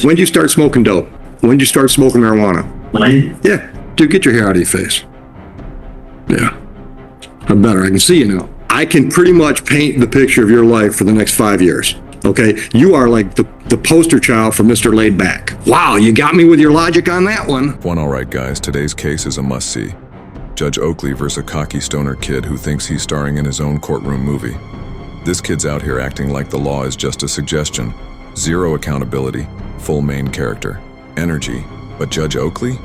When did you start smoking dope? When did you start smoking marijuana? When? Yeah. Dude, get your hair out of your face. Yeah. I'm better. I can see you now. I can pretty much paint the picture of your life for the next 5 years. Okay? You are like the poster child for Mr. Laid Back. Wow, you got me with your logic on that one. All right, guys, today's case is a must-see. Judge Oakley versus a cocky stoner kid who thinks he's starring in his own courtroom movie. This kid's out here acting like the law is just a suggestion. Zero accountability, full main character, energy. But Judge Oakley?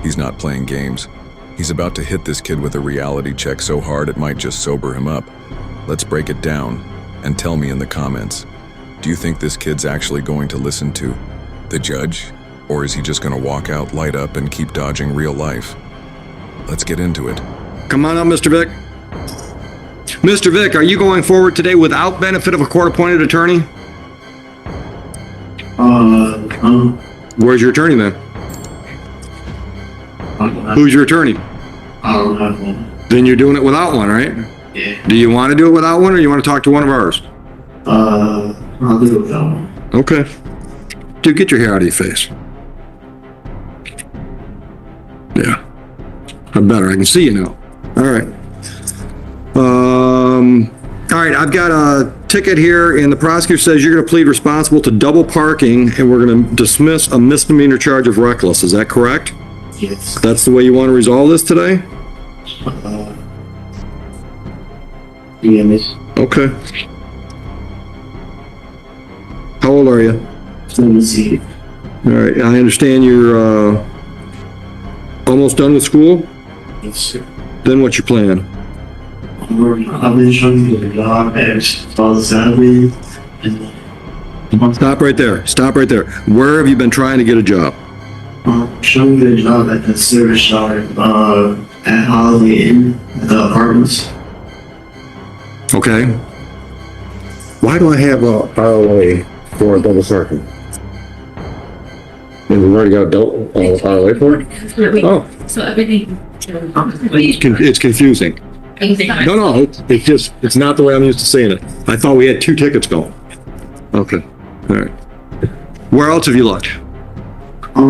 He's not playing games. He's about to hit this kid with a reality check so hard it might just sober him up. Let's break it down, and tell me in the comments. Do you think this kid's actually going to listen to the judge? Or is he just going to walk out, light up, and keep dodging real life? Let's get into it. Come on up, Mr. Vick. Mr. Vick, are you going forward today without benefit of a court-appointed attorney? Where's your attorney then? Who's your attorney? I don't have one. Then you're doing it without one, right? Yeah. Do you want to do it without one, or you want to talk to one of ours? I'll do it without one. Okay. Dude, get your hair out of your face. Yeah. I'm better. I can see you now. All right. All right, I've got a ticket here, and the prosecutor says you're going to plead responsible to double parking, and we're going to dismiss a misdemeanor charge of reckless. Is that correct? Yes. That's the way you want to resolve this today? Yeah, miss. Okay. How old are you? 17. All right, I understand you're almost done with school? Yes, sir. Then what's your plan? I've been trying to get a job at Father Saturday. Stop right there. Stop right there. Where have you been trying to get a job? Trying to get a job at the service yard at Holiday Inn, the apartments. Okay. Why do I have a ROA for a double parking? And we've already got a double ROA for it? Oh, So everything. it's confusing. No, it's not the way I'm used to saying it. I thought we had 2 tickets going. Okay, all right. Where else have you looked? I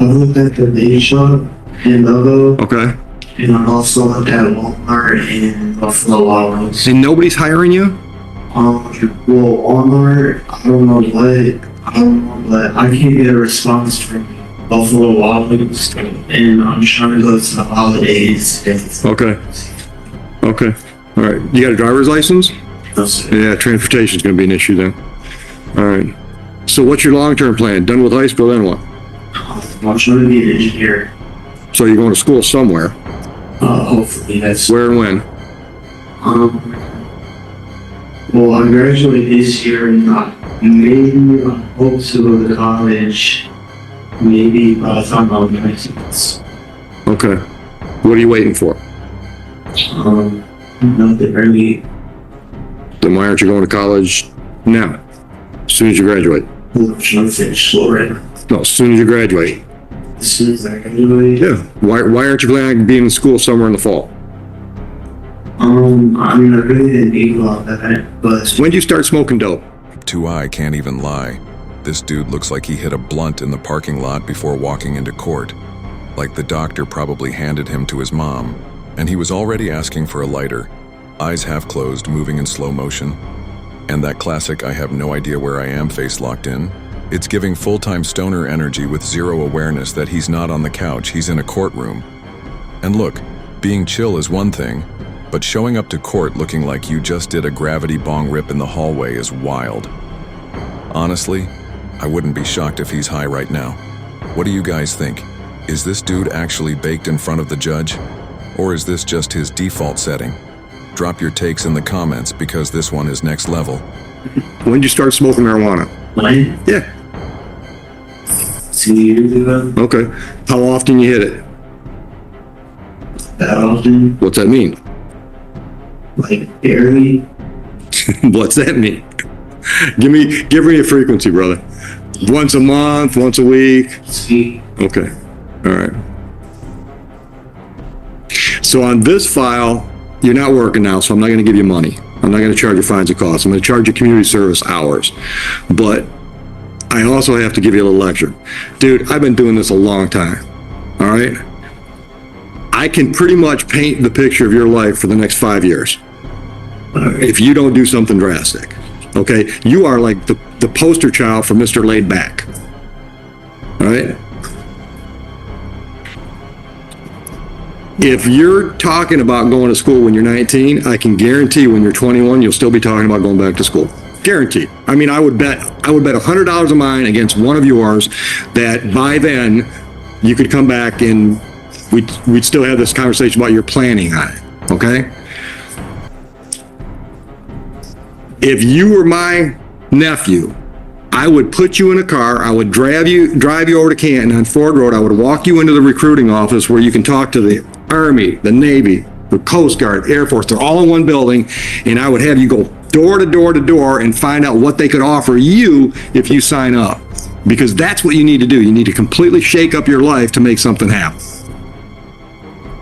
looked at the day shop in Logo, Okay. and I also looked at Walmart and Buffalo Wild Wings. And nobody's hiring you? Well, Walmart, I don't know, but I can't get a response from Buffalo Wild Wings, and I'm trying to go to the holidays. Okay. Okay. All right. You got a driver's license? Yeah, transportation's gonna be an issue then. All right. So what's your long-term plan? Done with high school, then what? I'm trying to be an engineer. So you're going to school somewhere. Hopefully that's. Where and when? Well, I graduate this year, and maybe I hope to go to college. Maybe by the time I'm 19. Okay. What are you waiting for? Nothing really. Then why aren't you going to college now? As soon as you graduate. I'm trying to finish school right now. No, as soon as you graduate. As soon as I graduate. Yeah. Why aren't you planning on being in school somewhere in the fall? I mean, I really didn't think about that, but When did you start smoking dope? 2i can't even lie. This dude looks like he hit a blunt in the parking lot before walking into court. Like the doctor probably handed him to his mom, and he was already asking for a lighter, eyes half closed, moving in slow motion. And that classic I have no idea where I am face locked in. It's giving full-time stoner energy with zero awareness that he's not on the couch, he's in a courtroom. And look, being chill is one thing, but showing up to court looking like you just did a gravity bong rip in the hallway is wild. Honestly, I wouldn't be shocked if he's high right now. What do you guys think? Is this dude actually baked in front of the judge? Or is this just his default setting? Drop your takes in the comments because this one is next level. When did you start smoking marijuana? when? Yeah. 2 years ago. Okay. How often you hit it? That often. What's that mean? Like, barely. What's that mean? Give me a frequency, brother. Once a month, once a week. See. Okay. All right. So on this file, you're not working now, so I'm not going to give you money. I'm not going to charge you fines and costs. I'm going to charge you community service hours. But I also have to give you a little lecture. Dude, I've been doing this a long time, all right? I can pretty much paint the picture of your life for the next 5 years if you don't do something drastic, okay? You are like the poster child for Mr. Laid Back, all right? If you're talking about going to school when you're 19, I can guarantee when you're 21, you'll still be talking about going back to school. Guaranteed. I mean, I would bet $100 of mine against one of yours that by then you could come back and we'd still have this conversation about your planning on it, okay? If you were my nephew, I would put you in a car, I would drive you over to Canton on Ford Road, I would walk you into the recruiting office where you can talk to the Army, the Navy, the Coast Guard, Air Force, they're all in one building, and I would have you go door to door to door and find out what they could offer you if you sign up. Because that's what you need to do. You need to completely shake up your life to make something happen.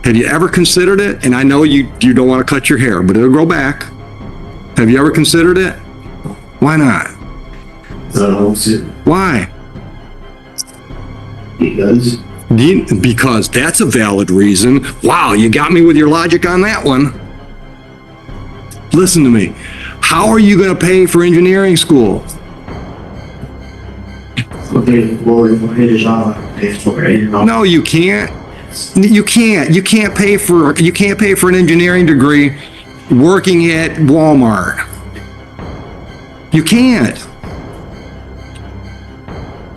Have you ever considered it? And I know you don't want to cut your hair, but it'll grow back. Have you ever considered it? Why not? Why? Because that's a valid reason. Wow, you got me with your logic on that one. Listen to me. How are you going to pay for engineering school? Okay, well, if I get a job, I pay for it. No, you can't. You can't pay for an engineering degree working at Walmart. You can't.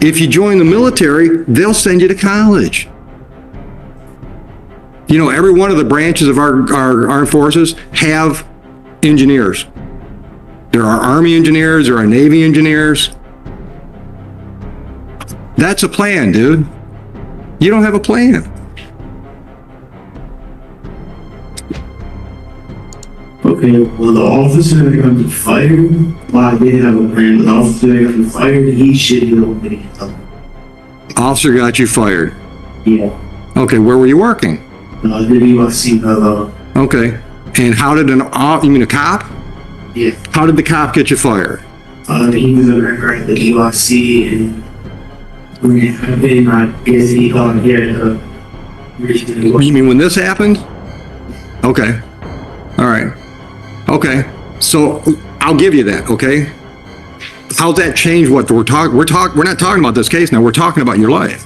If you join the military, they'll send you to college. You know, every one of the branches of our armed forces have engineers. There are Army engineers, there are Navy engineers. That's a plan, dude. You don't have a plan. Okay, well, the officer that got me fired, well, I did have a plan, but the officer that got me fired, he should be opening it up. Officer got you fired. Yeah. Okay, where were you working? The USC, Okay, and how did you mean a cop? yeah. How did the cop get you fired? He was a member at the USC, and I guess he thought he had a reason. You mean when this happened? Okay, all right. Okay, so I'll give you that, okay? How's that change what we're talking? We're not talking about this case now, we're talking about your life.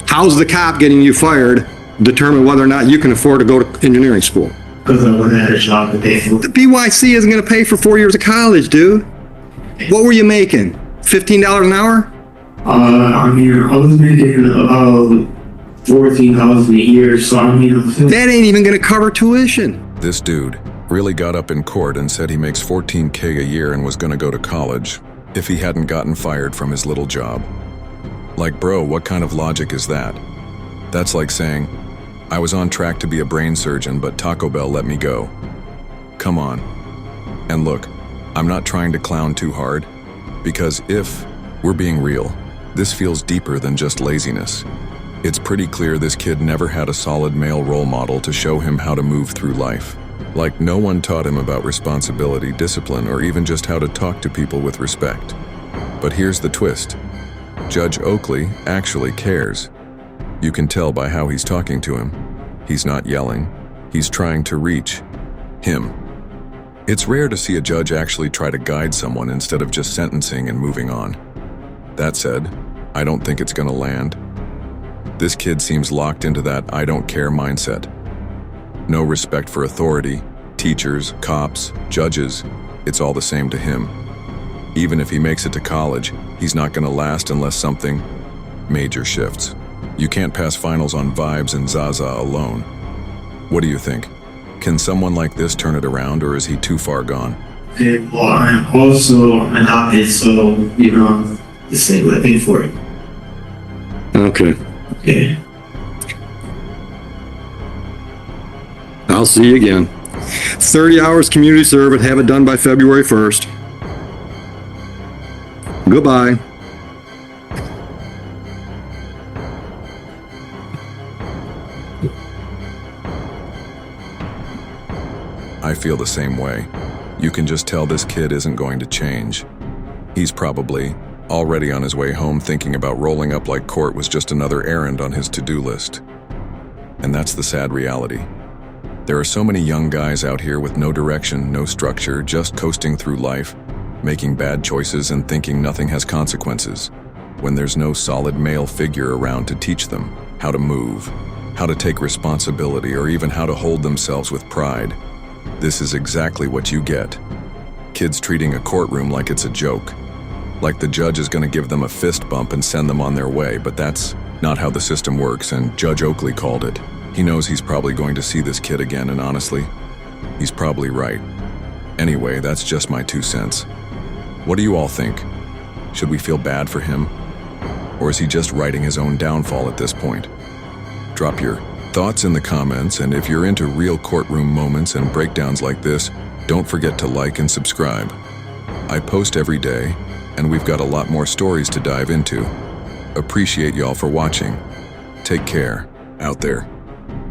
How's the cop getting you fired determine whether or not you can afford to go to engineering school? Because I wouldn't have had a job to pay for. The BYC isn't gonna pay for 4 years of college, dude. What were you making? $15 an hour? I mean, I was making about $14,000 a year, so I mean, That ain't even gonna cover tuition. This dude really got up in court and said he makes $14K a year and was gonna go to college if he hadn't gotten fired from his little job. Like, bro, what kind of logic is that? That's like saying, I was on track to be a brain surgeon, but Taco Bell let me go. Come on. And look, I'm not trying to clown too hard, because if we're being real, this feels deeper than just laziness. It's pretty clear this kid never had a solid male role model to show him how to move through life. Like, no one taught him about responsibility, discipline, or even just how to talk to people with respect. But here's the twist. Judge Oakley actually cares. You can tell by how he's talking to him. He's not yelling. He's trying to reach him. It's rare to see a judge actually try to guide someone instead of just sentencing and moving on. That said, I don't think it's gonna land. This kid seems locked into that I don't care mindset. No respect for authority, teachers, cops, judges, it's all the same to him. Even if he makes it to college, he's not gonna last unless something major shifts. You can't pass finals on vibes and Zaza alone. What do you think? Can someone like this turn it around, or is he too far gone? Okay, well, I'm also an adopted, so, you know, the same way I pay for it. Okay. Okay. I'll see you again. 30 hours community service, have it done by February 1st. Goodbye. I feel the same way. You can just tell this kid isn't going to change. He's probably already on his way home thinking about rolling up like court was just another errand on his to-do list. And that's the sad reality. There are so many young guys out here with no direction, no structure, just coasting through life, making bad choices and thinking nothing has consequences, when there's no solid male figure around to teach them how to move, how to take responsibility, or even how to hold themselves with pride. This is exactly what you get. Kids treating a courtroom like it's a joke, like the judge is going to give them a fist bump and send them on their way, but that's not how the system works, and Judge Oakley called it. He knows he's probably going to see this kid again, and honestly, he's probably right. Anyway, that's just my 2 cents. What do you all think? Should we feel bad for him? Or is he just writing his own downfall at this point? Drop your thoughts in the comments, and if you're into real courtroom moments and breakdowns like this, don't forget to like and subscribe. I post every day, and we've got a lot more stories to dive into. Appreciate y'all for watching. Take care out there.